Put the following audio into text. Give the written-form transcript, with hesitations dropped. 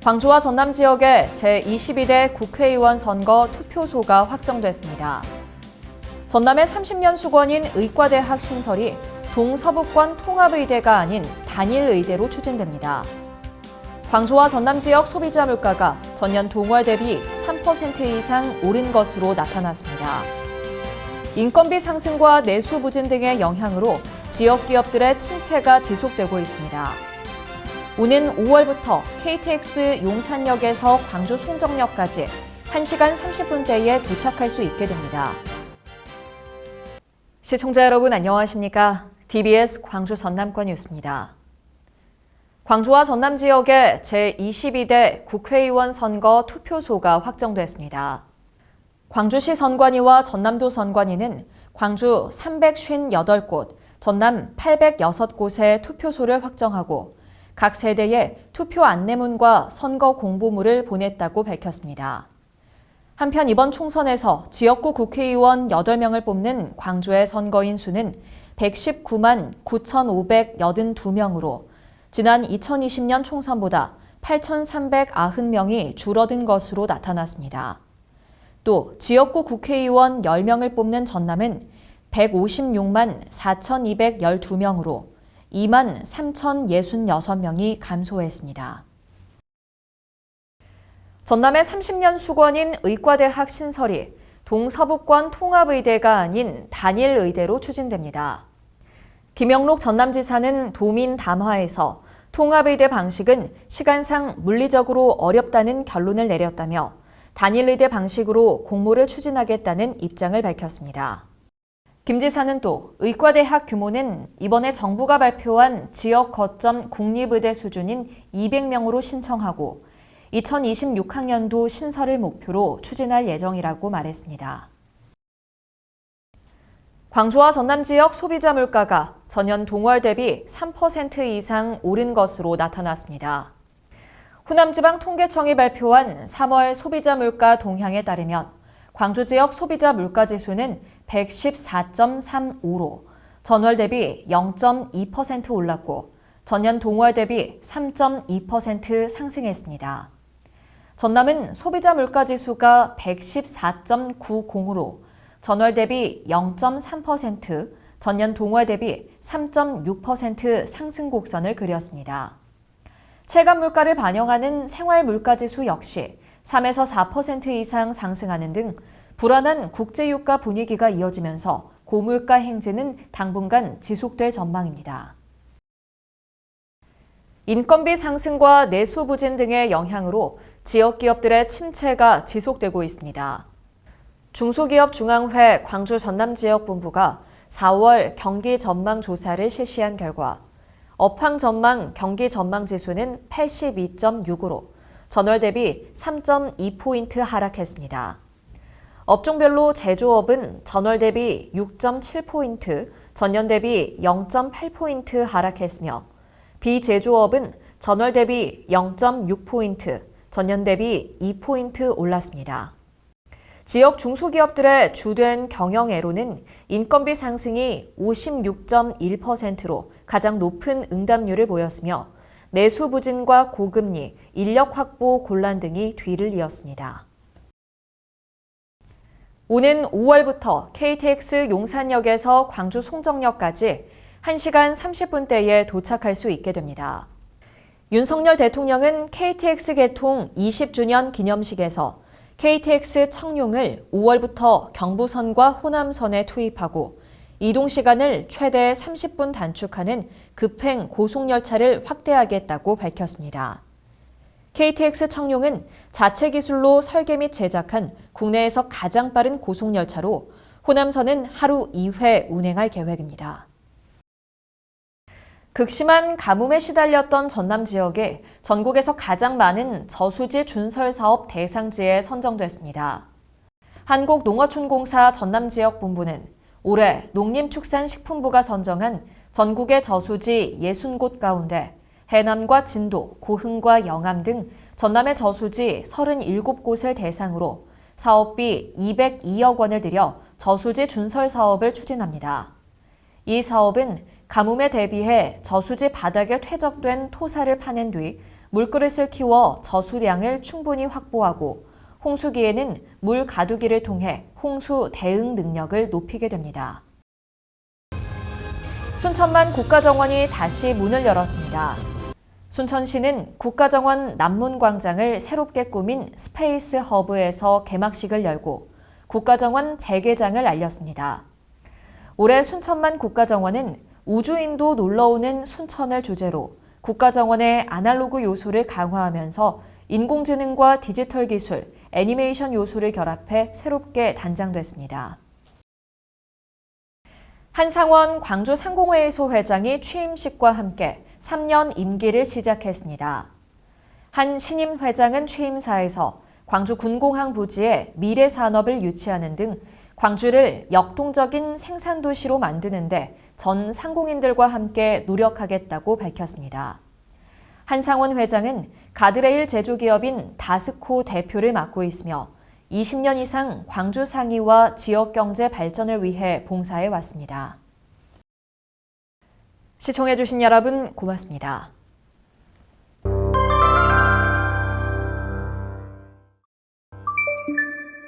광주와 전남 지역의 제22대 국회의원 선거 투표소가 확정됐습니다. 전남의 30년 수건인 의과대학 신설이 동서북권 통합의대가 아닌 단일의대로 추진됩니다. 광주와 전남 지역 소비자 물가가 전년 동월 대비 3% 이상 오른 것으로 나타났습니다. 인건비 상승과 내수 부진 등의 영향으로 지역 기업들의 침체가 지속되고 있습니다. 오는 5월부터 KTX 용산역에서 광주 송정역까지 1시간 30분대에 도착할 수 있게 됩니다. 시청자 여러분 안녕하십니까? DBS 광주 전남권 뉴스입니다. 광주와 전남 지역의 제22대 국회의원 선거 투표소가 확정됐습니다. 광주시 선관위와 전남도 선관위는 광주 358곳, 전남 806곳의 투표소를 확정하고 각 세대에 투표 안내문과 선거 공보물을 보냈다고 밝혔습니다. 한편 이번 총선에서 지역구 국회의원 8명을 뽑는 광주의 선거인 수는 119만 9,582명으로 지난 2020년 총선보다 8,390명이 줄어든 것으로 나타났습니다. 또 지역구 국회의원 10명을 뽑는 전남은 156만 4,212명으로 2만 3,066명이 감소했습니다. 전남의 30년 수건인 의과대학 신설이 동서북권 통합의대가 아닌 단일의대로 추진됩니다. 김영록 전남지사는 도민 담화에서 통합의대 방식은 시간상 물리적으로 어렵다는 결론을 내렸다며 단일의대 방식으로 공모를 추진하겠다는 입장을 밝혔습니다. 김 지사는 또 의과대학 규모는 이번에 정부가 발표한 지역 거점 국립의대 수준인 200명으로 신청하고 2026학년도 신설을 목표로 추진할 예정이라고 말했습니다. 광주와 전남 지역 소비자 물가가 전년 동월 대비 3% 이상 오른 것으로 나타났습니다. 호남지방통계청이 발표한 3월 소비자 물가 동향에 따르면 광주 지역 소비자 물가지수는 114.35로 전월 대비 0.2% 올랐고 전년 동월 대비 3.2% 상승했습니다. 전남은 소비자 물가지수가 114.90으로 전월 대비 0.3%, 전년 동월 대비 3.6% 상승 곡선을 그렸습니다. 체감 물가를 반영하는 생활 물가지수 역시 3에서 4% 이상 상승하는 등 불안한 국제유가 분위기가 이어지면서 고물가 행진은 당분간 지속될 전망입니다. 인건비 상승과 내수 부진 등의 영향으로 지역 기업들의 침체가 지속되고 있습니다. 중소기업중앙회 광주 전남지역본부가 4월 경기 전망 조사를 실시한 결과 업황 전망 경기 전망 지수는 82.6으로 전월 대비 3.2포인트 하락했습니다. 업종별로 제조업은 전월 대비 6.7포인트, 전년 대비 0.8포인트 하락했으며 비제조업은 전월 대비 0.6포인트, 전년 대비 2포인트 올랐습니다. 지역 중소기업들의 주된 경영애로는 인건비 상승이 56.1%로 가장 높은 응답률을 보였으며 내수 부진과 고금리, 인력 확보 곤란 등이 뒤를 이었습니다. 오는 5월부터 KTX 용산역에서 광주 송정역까지 1시간 30분대에 도착할 수 있게 됩니다. 윤석열 대통령은 KTX 개통 20주년 기념식에서 KTX 청룡을 5월부터 경부선과 호남선에 투입하고 이동 시간을 최대 30분 단축하는 급행 고속열차를 확대하겠다고 밝혔습니다. KTX 청룡은 자체 기술로 설계 및 제작한 국내에서 가장 빠른 고속열차로 호남선은 하루 2회 운행할 계획입니다. 극심한 가뭄에 시달렸던 전남 지역에 전국에서 가장 많은 저수지 준설 사업 대상지에 선정됐습니다. 한국농어촌공사 전남지역본부는 올해 농림축산식품부가 선정한 전국의 저수지 60곳 가운데 해남과 진도, 고흥과 영암 등 전남의 저수지 37곳을 대상으로 사업비 202억 원을 들여 저수지 준설 사업을 추진합니다. 이 사업은 가뭄에 대비해 저수지 바닥에 퇴적된 토사를 파낸 뒤 물그릇을 키워 저수량을 충분히 확보하고 홍수기에는 물 가두기를 통해 홍수 대응 능력을 높이게 됩니다. 순천만 국가정원이 다시 문을 열었습니다. 순천시는 국가정원 남문광장을 새롭게 꾸민 스페이스 허브에서 개막식을 열고 국가정원 재개장을 알렸습니다. 올해 순천만 국가정원은 우주인도 놀러오는 순천을 주제로 국가정원의 아날로그 요소를 강화하면서 인공지능과 디지털 기술, 애니메이션 요소를 결합해 새롭게 단장됐습니다. 한상원 광주상공회의소 회장이 취임식과 함께 3년 임기를 시작했습니다. 한 신임 회장은 취임사에서 광주 군공항 부지에 미래 산업을 유치하는 등 광주를 역동적인 생산도시로 만드는 데 전 상공인들과 함께 노력하겠다고 밝혔습니다. 한상원 회장은 가드레일 제조기업인 다스코 대표를 맡고 있으며 20년 이상 광주 상위와 지역경제 발전을 위해 봉사해 왔습니다. 시청해주신 여러분 고맙습니다.